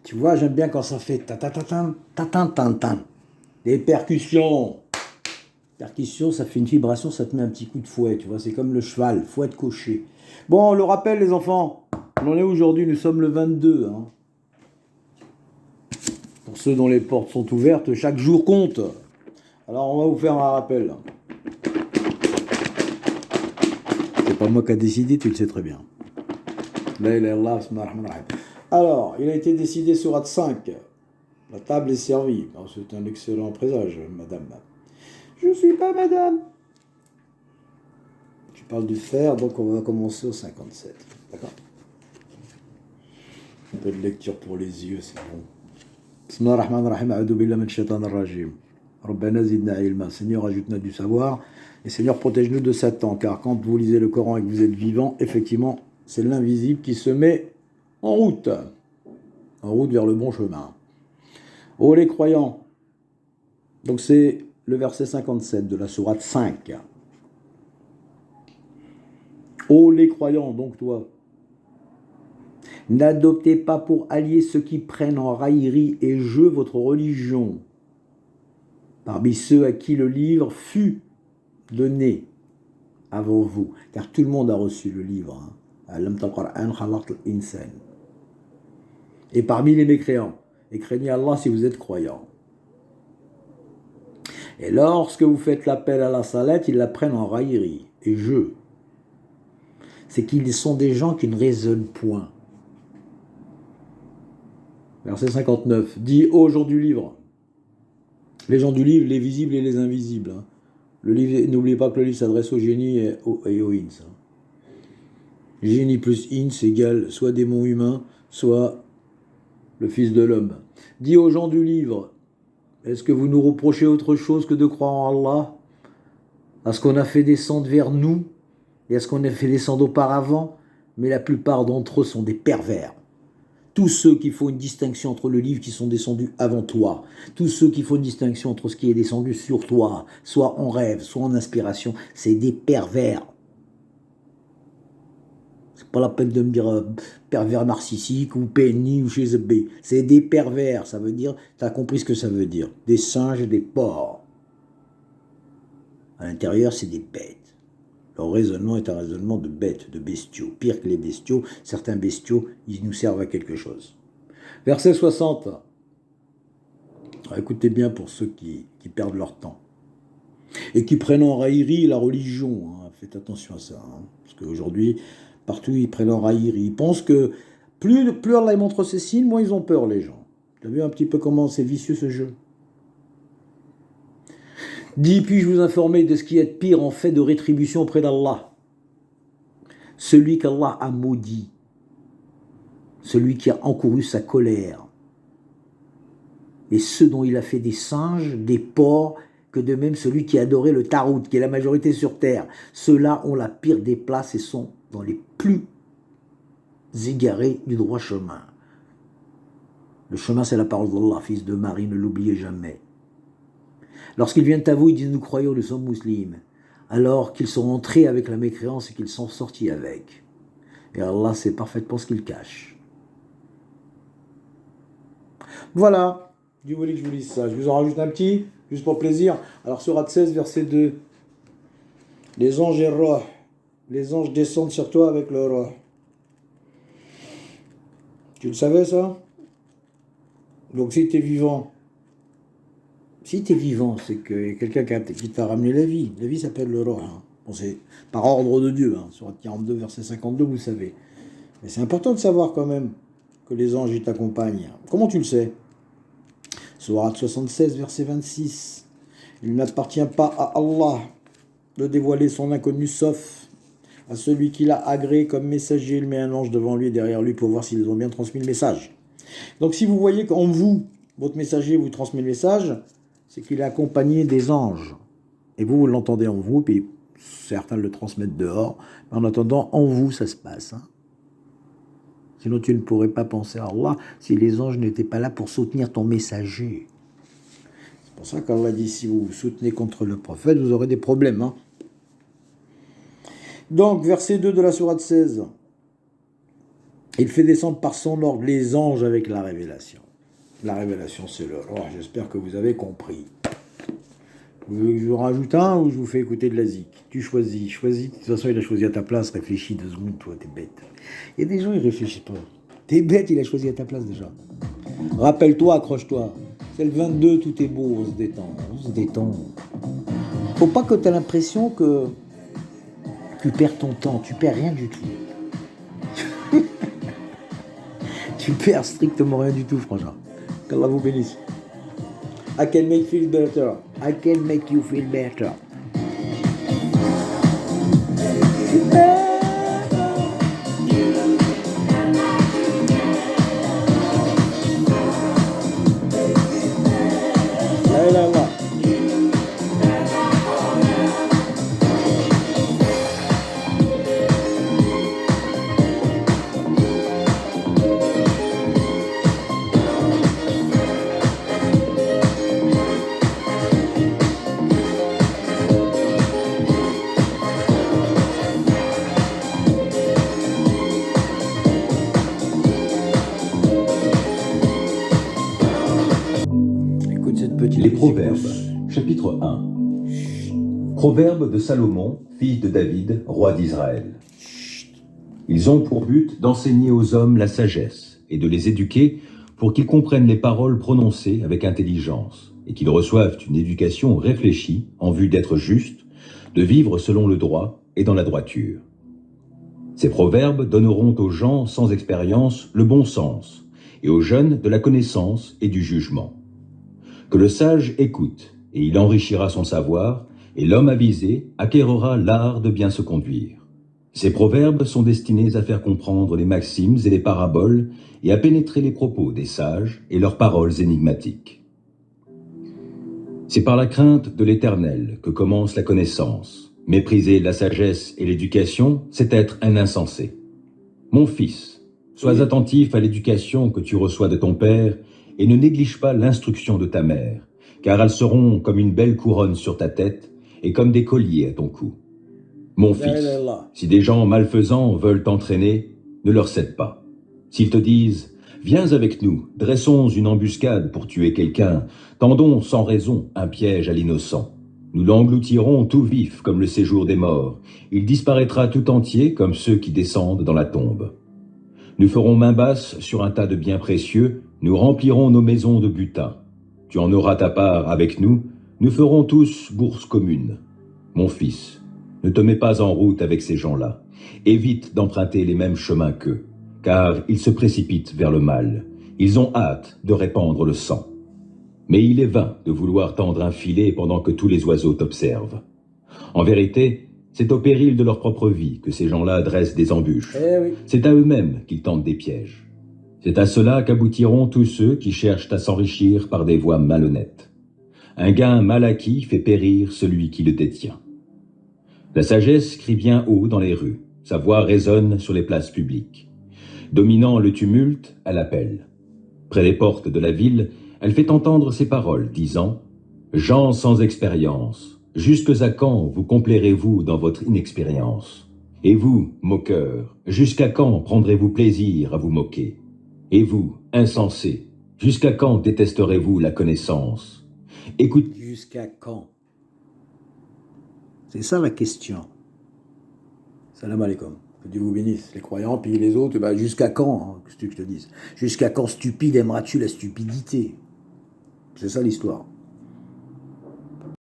Tu vois, j'aime bien quand ça fait ta-ta-ta-tan, ta-tan-tan-tan. Des percussions. Percussion, ça fait une vibration, ça te met un petit coup de fouet, tu vois, c'est comme le cheval, fouet de cocher. Bon, on le rappelle les enfants, on en est aujourd'hui, nous sommes le 22. Hein. Pour ceux dont les portes sont ouvertes, chaque jour compte. Alors on va vous faire un rappel. C'est pas moi qui a décidé, tu le sais très bien. La ilaha illallah, bismillah ar-Rahman ar-Rahim. Alors, il a été décidé sur 5. La table est servie. Alors, c'est un excellent présage, madame. Je ne suis pas madame. Tu parles du fer, donc on va commencer au 57. D'accord? Un peu de lecture pour les yeux, c'est bon. Bismillah ar-Rahman ar-Rahim. A'udhu billah min shaitan ar-rajim. Rabbana zidna ilma. Seigneur, ajoute-nous du savoir. Et Seigneur, protège-nous de Satan. Car quand vous lisez le Coran et que vous êtes vivant, effectivement, c'est l'invisible qui se met en route. En route vers le bon chemin. Ô les croyants. Donc c'est le verset 57 de la sourate 5. Ô les croyants, donc toi, n'adoptez pas pour alliés ceux qui prennent en raillerie et jeu votre religion, parmi ceux à qui le livre fut donné avant vous, car tout le monde a reçu le livre. Et parmi les mécréants, et craignez Allah si vous êtes croyants. Et lorsque vous faites l'appel à la salette, ils la prennent en raillerie et jeu. C'est qu'ils sont des gens qui ne raisonnent point. Verset 59. Dit ô gens du livre. Les gens du livre, les visibles et les invisibles. Le livre, n'oubliez pas que le livre s'adresse aux génies et aux ins. Génie plus ins égale soit démon humain, soit le fils de l'homme. Dit aux gens du livre. Est-ce que vous nous reprochez autre chose que de croire en Allah? À ce qu'on a fait descendre vers nous et à ce qu'on a fait descendre auparavant? Mais la plupart d'entre eux sont des pervers. Tous ceux qui font une distinction entre le livre qui sont descendus avant toi, tous ceux qui font une distinction entre ce qui est descendu sur toi, soit en rêve, soit en inspiration, c'est des pervers. C'est pas la peine de me dire pervers narcissique ou PNI ou chez B. C'est des pervers, ça veut dire, tu as compris ce que ça veut dire. Des singes et des porcs. À l'intérieur, c'est des bêtes. Leur raisonnement est un raisonnement de bêtes, de bestiaux. Pire que les bestiaux, certains bestiaux, ils nous servent à quelque chose. Verset 60. Alors, écoutez bien pour ceux qui perdent leur temps. Et qui prennent en raillerie la religion. Hein. Faites attention à ça. Hein. Parce qu'aujourd'hui, partout, ils prennent en raillerie. Ils pensent que plus Allah montre ses signes, moins ils ont peur, les gens. Tu as vu un petit peu comment c'est vicieux ce jeu? Dis, puis-je vous informer de ce qui est pire en fait de rétribution auprès d'Allah? Celui qu'Allah a maudit, celui qui a encouru sa colère, et ceux dont il a fait des singes, des porcs, que de même celui qui a adoré le Tarout, qui est la majorité sur terre. Ceux-là ont la pire des places et sont dans les plus égarés du droit chemin. Le chemin, c'est la parole d'Allah, fils de Marie, ne l'oubliez jamais. Lorsqu'ils viennent à vous, ils disent « Nous croyons, nous sommes musulmans », alors qu'ils sont entrés avec la mécréance et qu'ils sont sortis avec. Et Allah sait parfaitement ce qu'ils cachent. Voilà, Dieu voulait que je vous lise ça. Je vous en rajoute un petit, juste pour plaisir. Alors, sourate 16, verset 2. Les anges et roh. Les anges descendent sur toi avec le roh. Tu le savais, ça? Donc, si tu es vivant, c'est qu'il y a quelqu'un qui t'a ramené la vie. La vie s'appelle le roh. Hein. Bon, c'est par ordre de Dieu. Hein. Sourate 42, verset 52, vous savez. Mais c'est important de savoir quand même que les anges ils t'accompagnent. Comment tu le sais? Sourate 76, verset 26. Il n'appartient pas à Allah de dévoiler son inconnu sauf à celui qui l'a agréé comme messager, il met un ange devant lui et derrière lui pour voir s'ils ont bien transmis le message. Donc si vous voyez qu'en vous, votre messager vous transmet le message, c'est qu'il est accompagné des anges. Et vous l'entendez en vous, puis certains le transmettent dehors, mais en attendant, en vous, ça se passe. Sinon, tu ne pourrais pas penser à Allah si les anges n'étaient pas là pour soutenir ton messager. C'est pour ça qu'Allah dit, si vous vous soutenez contre le prophète, vous aurez des problèmes. Donc, verset 2 de la sourate 16. Il fait descendre par son ordre les anges avec la révélation. La révélation, c'est le roi. J'espère que vous avez compris. Vous voulez que je vous rajoute un ou je vous fais écouter de la zik? Tu choisis. De toute façon, il a choisi à ta place. Réfléchis 2 secondes, toi, t'es bête. Il y a des gens, ils réfléchissent pas. T'es bête, il a choisi à ta place déjà. Rappelle-toi, accroche-toi. C'est le 22, tout est beau, on se détend. Faut pas que tu aies l'impression que tu perds ton temps. Tu perds rien du tout. Tu perds strictement rien du tout, franchement. Qu'Allah vous bénisse. I can make you feel better. I can make you feel better. La ilaha illallah. Les Proverbes, chapitre 1. Proverbes de Salomon, fils de David, roi d'Israël. Ils ont pour but d'enseigner aux hommes la sagesse et de les éduquer pour qu'ils comprennent les paroles prononcées avec intelligence et qu'ils reçoivent une éducation réfléchie en vue d'être justes, de vivre selon le droit et dans la droiture. Ces proverbes donneront aux gens sans expérience le bon sens et aux jeunes de la connaissance et du jugement. Que le sage écoute, et il enrichira son savoir, et l'homme avisé acquérera l'art de bien se conduire. Ces proverbes sont destinés à faire comprendre les maximes et les paraboles, et à pénétrer les propos des sages et leurs paroles énigmatiques. C'est par la crainte de l'Éternel que commence la connaissance. Mépriser la sagesse et l'éducation, c'est être un insensé. Mon fils, sois attentif à l'éducation que tu reçois de ton père, et ne néglige pas l'instruction de ta mère, car elles seront comme une belle couronne sur ta tête et comme des colliers à ton cou. Mon fils, si des gens malfaisants veulent t'entraîner, ne leur cède pas. S'ils te disent « Viens avec nous, dressons une embuscade pour tuer quelqu'un, tendons sans raison un piège à l'innocent. Nous l'engloutirons tout vif comme le séjour des morts, il disparaîtra tout entier comme ceux qui descendent dans la tombe. Nous ferons main basse sur un tas de biens précieux, nous remplirons nos maisons de butin. Tu en auras ta part avec nous, nous ferons tous bourse commune. Mon fils, ne te mets pas en route avec ces gens-là. Évite d'emprunter les mêmes chemins qu'eux, car ils se précipitent vers le mal. Ils ont hâte de répandre le sang. Mais il est vain de vouloir tendre un filet pendant que tous les oiseaux t'observent. En vérité, c'est au péril de leur propre vie que ces gens-là dressent des embûches. C'est à eux-mêmes qu'ils tentent des pièges. C'est à cela qu'aboutiront tous ceux qui cherchent à s'enrichir par des voies malhonnêtes. Un gain mal acquis fait périr celui qui le détient. La sagesse crie bien haut dans les rues, sa voix résonne sur les places publiques. Dominant le tumulte, elle appelle. Près des portes de la ville, elle fait entendre ses paroles, disant « Gens sans expérience, jusque à quand vous complairez-vous dans votre inexpérience? Et vous, moqueurs, jusqu'à quand prendrez-vous plaisir à vous moquer? Et vous, insensés, jusqu'à quand détesterez-vous la connaissance? Écoute. Jusqu'à quand? C'est ça la question. Salam alaikum. Que Dieu vous bénisse. Les croyants, puis les autres, jusqu'à quand? Qu'est-ce que je te dise? Jusqu'à quand, stupide, aimeras-tu la stupidité? C'est ça l'histoire.